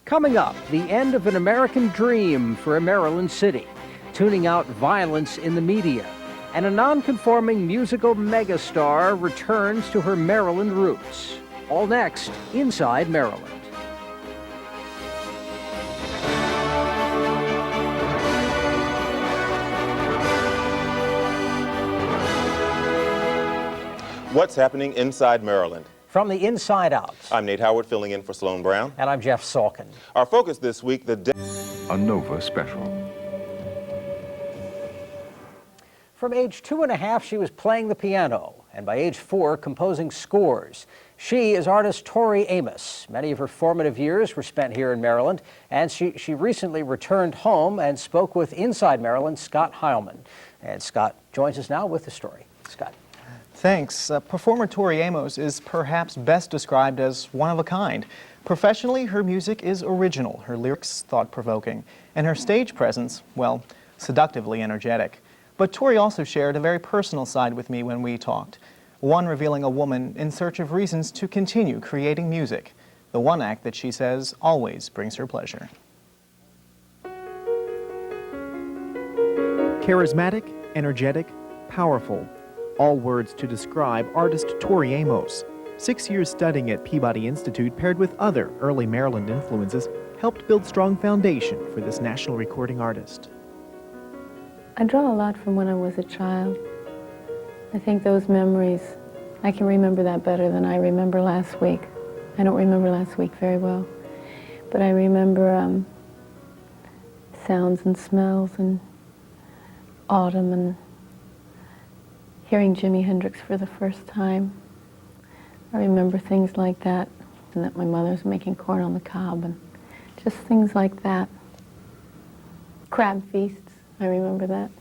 Coming up, the end of an American dream for a Maryland city, tuning out violence in the media, and a non-conforming musical megastar returns to her Maryland roots. All next, Inside Maryland. What's happening inside Maryland? From the inside out. I'm Nate Howard, filling in for Sloan Brown. And I'm Jeff Salkin. Our focus this week, a Nova special. From age 2.5, she was playing the piano, and by age 4, composing scores. She is artist Tori Amos. Many of her formative years were spent here in Maryland, and she recently returned home and spoke with Inside Maryland, Scott Heilman. And Scott joins us now with the story. Scott. Thanks. Performer Tori Amos is perhaps best described as one of a kind. Professionally, her music is original, her lyrics thought-provoking, and her stage presence, well, seductively energetic. But Tori also shared a very personal side with me when we talked, one revealing a woman in search of reasons to continue creating music, the one act that she says always brings her pleasure. Charismatic, energetic, powerful. All words to describe artist Tori Amos. 6 years studying at Peabody Institute paired with other early Maryland influences helped build strong foundation for this national recording artist. I draw a lot from when I was a child. I think those memories, I can remember that better than I remember last week. I don't remember last week very well, but I remember sounds and smells and autumn and hearing Jimi Hendrix for the first time. I remember things like that, and that my mother was making corn on the cob, and just things like that. Crab feasts, I remember that.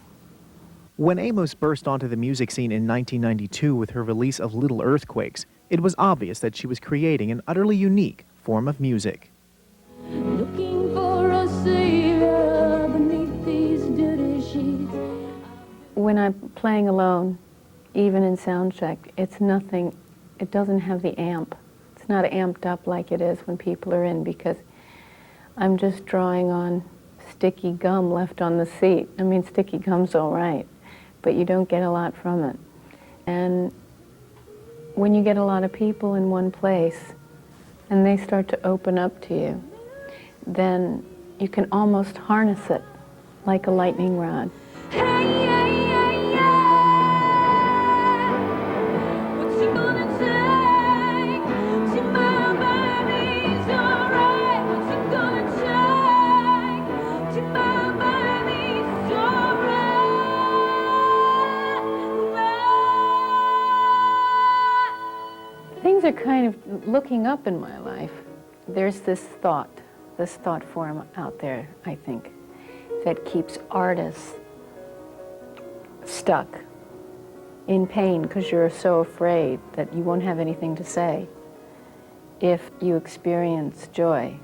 When Amos burst onto the music scene in 1992 with her release of Little Earthquakes, it was obvious that she was creating an utterly unique form of music. Looking for a savior beneath these dirty sheets. When I'm playing alone, even in sound check, it's nothing, it doesn't have the amp. It's not amped up like it is when people are in, because I'm just drawing on sticky gum left on the seat. I mean, sticky gum's all right, but you don't get a lot from it. And when you get a lot of people in one place and they start to open up to you, then you can almost harness it like a lightning rod. Things are kind of looking up in my life. There's this thought form out there, I think, that keeps artists stuck in pain because you're so afraid that you won't have anything to say if you experience joy.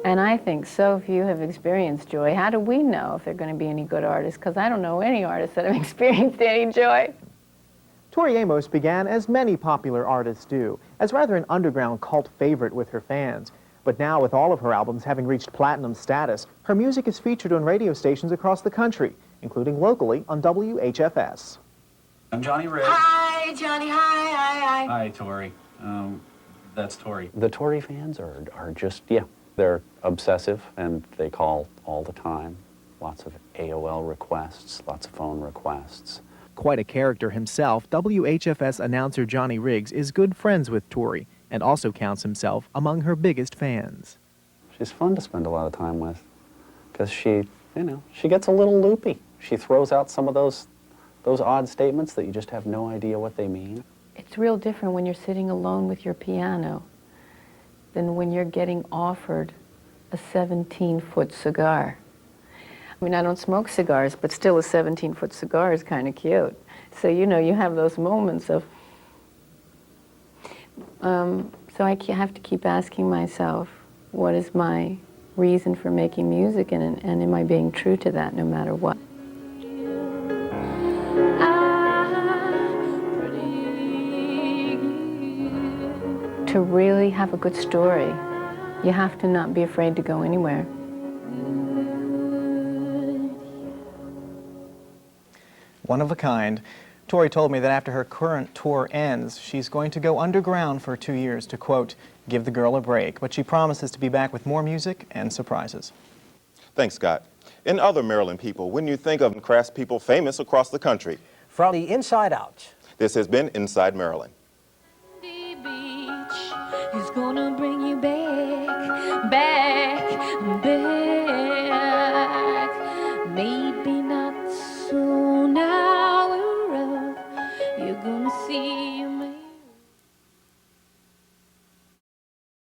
And I think so few have experienced joy. How do we know if they're going to be any good artists? Because I don't know any artists that have experienced any joy. Tori Amos began as many popular artists do, as rather an underground cult favorite with her fans. But now, with all of her albums having reached platinum status, her music is featured on radio stations across the country, including locally on WHFS. I'm Johnny Riggs. Hi, Johnny. Hi. Hi, Tori. That's Tori. The Tori fans are just, yeah, they're obsessive, and they call all the time. Lots of AOL requests, lots of phone requests. Quite a character himself, WHFS announcer Johnny Riggs is good friends with Tori and also counts himself among her biggest fans. She's fun to spend a lot of time with because she gets a little loopy. She throws out some of those odd statements that you just have no idea what they mean. It's real different when you're sitting alone with your piano than when you're getting offered a 17-foot cigar. I mean, I don't smoke cigars, but still a 17-foot cigar is kind of cute. So, you know, you have those moments of... so I have to keep asking myself, what is my reason for making music, and am I being true to that no matter what? To really have a good story, You have to not be afraid to go anywhere. One of a kind. Tori told me that after her current tour ends, she's going to go underground for 2 years to, quote, give the girl a break. But she promises to be back with more music and surprises. Thanks, Scott. In other Maryland people, when you think of craftspeople famous across the country, From the inside out. this has been Inside Maryland. Baby.